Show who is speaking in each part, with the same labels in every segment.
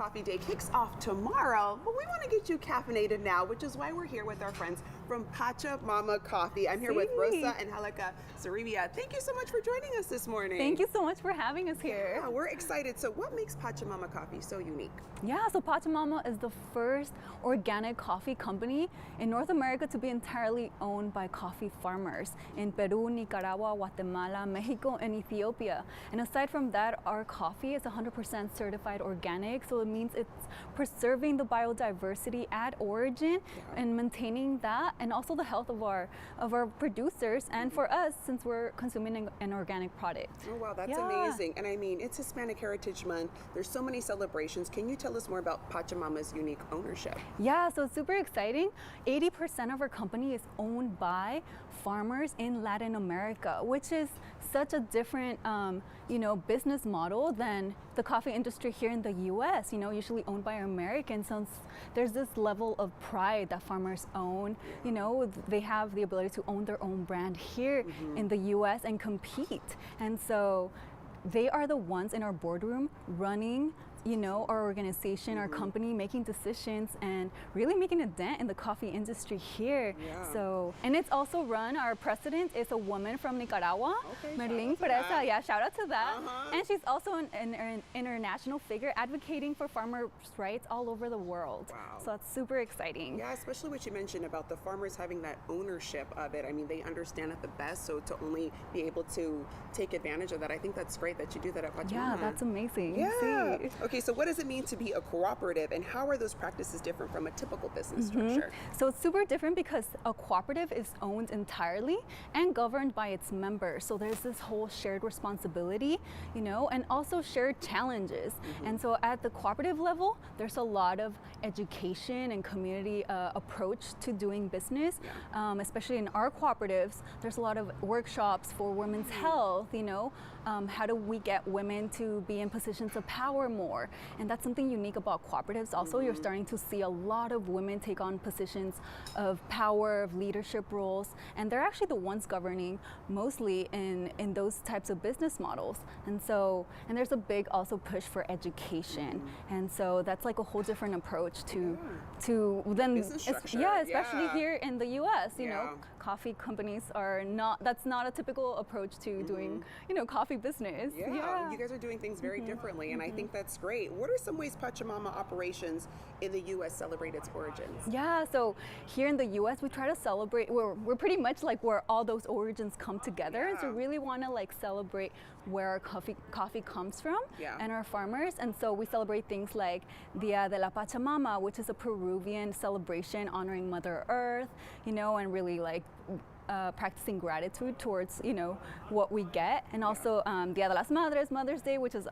Speaker 1: Coffee Day kicks off tomorrow, but we want to get you caffeinated now, which is why we're here with our friends from Pachamama Coffee. I'm here with Rosa and Halika Saribia. Thank you so much for joining us this morning.
Speaker 2: Thank you so much for having us here.
Speaker 1: Yeah, we're excited. So what makes Pachamama Coffee so unique?
Speaker 2: Yeah, so Pachamama is the first organic coffee company in North America to be entirely owned by coffee farmers in Peru, Nicaragua, Guatemala, Mexico, and Ethiopia. And aside from that, our coffee is 100% certified organic, so it means it's preserving the biodiversity at origin and maintaining that, and also the health of our producers and for us, since we're consuming an organic product.
Speaker 1: Oh wow, that's amazing. And I mean, it's Hispanic Heritage Month. There's so many celebrations. Can you tell us more about Pachamama's unique ownership?
Speaker 2: Yeah, so it's super exciting. 80% of our company is owned by farmers in Latin America, which is such a different business model than the coffee industry here in the US, usually owned by Americans. So there's this level of pride that farmers own. They have the ability to own their own brand here in the US and compete. And so they are the ones in our boardroom running our organization, our company, making decisions and really making a dent in the coffee industry here.
Speaker 1: Yeah.
Speaker 2: So, and it's also run, our president is a woman from Nicaragua, Merlin Pereza. Yeah, shout out to that. And she's also an international figure advocating for farmers' rights all over the world.
Speaker 1: Wow.
Speaker 2: So that's super exciting.
Speaker 1: Yeah, especially what you mentioned about the farmers having that ownership of it. I mean, they understand it the best, so to only be able to take advantage of that, I think that's great that you do that at Pachamama.
Speaker 2: Yeah, that's amazing.
Speaker 1: Yeah. Okay, so what does it mean to be a cooperative, and how are those practices different from a typical business structure?
Speaker 2: So it's super different because a cooperative is owned entirely and governed by its members. So there's this whole shared responsibility, and also shared challenges. And so at the cooperative level, there's a lot of education and community approach to doing business. Especially in our cooperatives, there's a lot of workshops for women's health, how do we get women to be in positions of power more? And that's something unique about cooperatives. Also, you're starting to see a lot of women take on positions of power, of leadership roles, and they're actually the ones governing mostly in those types of business models. And there's a big also push for education. And so that's like a whole different approach to then
Speaker 1: business structure.
Speaker 2: Especially here in the US, coffee companies are that's not a typical approach to doing, coffee business.
Speaker 1: Yeah, you guys are doing things very differently, and I think that's great. What are some ways Pachamama operations in the U.S. celebrate its origins?
Speaker 2: Yeah, so here in the U.S. we try to celebrate. We're pretty much like where all those origins come together, and so really want to like celebrate where our coffee comes from and our farmers. And so we celebrate things like Dia de la Pachamama, which is a Peruvian celebration honoring Mother Earth, and really like practicing gratitude towards what we get, and also Dia de las Madres, Mother's Day, which is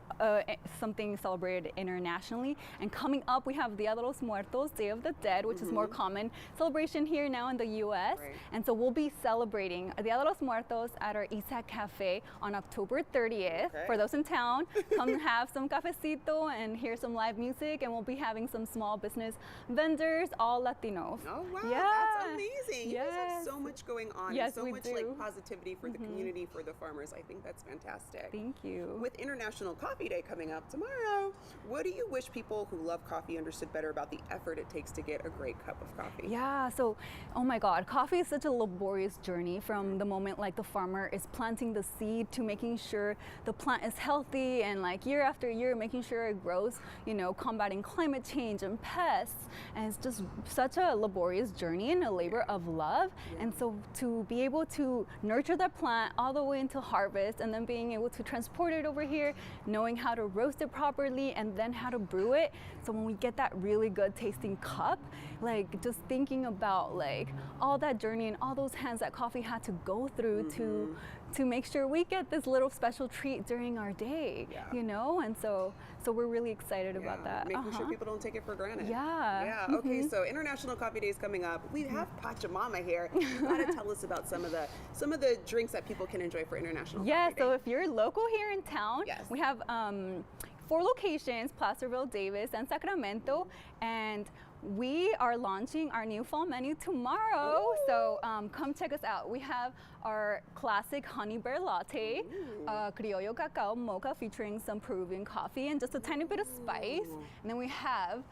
Speaker 2: something celebrated internationally. And coming up, we have Dia de los Muertos, Day of the Dead, which is more common celebration here now in the U.S. And so we'll be celebrating Dia de los Muertos at our Isaac Cafe on October 30th. For those in town, come have some cafecito and hear some live music, and we'll be having some small business vendors, all Latinos.
Speaker 1: Oh wow, that's amazing. You guys have so much going on.
Speaker 2: Yes,
Speaker 1: so
Speaker 2: we
Speaker 1: much
Speaker 2: do.
Speaker 1: Like positivity for the community, for the farmers. I think that's fantastic.
Speaker 2: Thank you.
Speaker 1: With International Coffee Day coming up tomorrow, what do you wish people who love coffee understood better about the effort it takes to get a great cup of coffee?
Speaker 2: Yeah, so oh my God, coffee is such a laborious journey from the moment like the farmer is planting the seed to making sure the plant is healthy, and like year after year making sure it grows, combating climate change and pests. And it's just such a laborious journey and a labor of love. And so to be able to nurture that plant all the way until harvest, and then being able to transport it over here, knowing how to roast it properly and then how to brew it. So when we get that really good tasting cup, like just thinking about like all that journey and all those hands that coffee had to go through to make sure we get this little special treat during our day, and so we're really excited about that.
Speaker 1: Making sure people don't take it for granted.
Speaker 2: Yeah.
Speaker 1: Okay, so International Coffee Day is coming up. We have Pachamama here. You gotta tell us about some of the drinks that people can enjoy for International Coffee Day.
Speaker 2: So if you're local here in town, we have 4 locations, Placerville, Davis, and Sacramento, and we are launching our new fall menu tomorrow. Ooh. So come check us out. We have our classic honey bear latte, criollo cacao mocha featuring some Peruvian coffee and just a tiny bit of spice. And then we have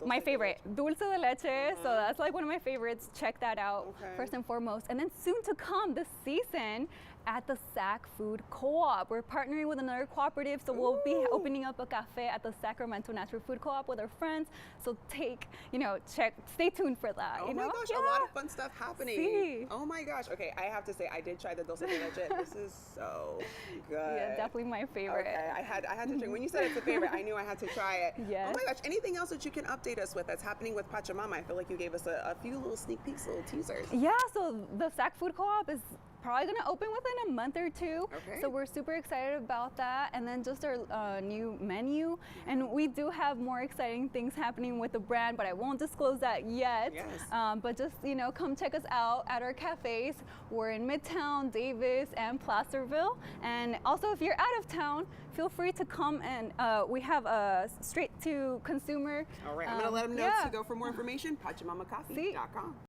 Speaker 2: my favorite, dulce de leche. So that's like one of my favorites. Check that out first and foremost. And then soon to come this season at the Sac Food Co-op. We're partnering with another cooperative, so we'll be opening up a cafe at the Sacramento Natural Food Co-op with our friends. So stay tuned for that.
Speaker 1: Oh my gosh, a lot of fun stuff happening.
Speaker 2: Sí.
Speaker 1: Oh my gosh. Okay, I have to say, I did try the dulce de leche. This is so good.
Speaker 2: Yeah, definitely my favorite.
Speaker 1: Okay, I had to drink. When you said it's a favorite, I knew I had to try it.
Speaker 2: Yes.
Speaker 1: Oh my gosh, anything else that you can update us with that's happening with Pachamama? I feel like you gave us a few little sneak peeks, little teasers.
Speaker 2: Yeah, so the Sac Food Co-op is probably going to open within a month or two.
Speaker 1: Okay.
Speaker 2: So we're super excited about that. And then just our new menu. And we do have more exciting things happening with the brand, but I won't disclose that yet.
Speaker 1: Yes.
Speaker 2: But just, come check us out at our cafes. We're in Midtown, Davis, and Placerville. And also, if you're out of town, feel free to come and we have a straight to consumer.
Speaker 1: All right, I'm going to let them know to go for more information, pachamamacoffee.com.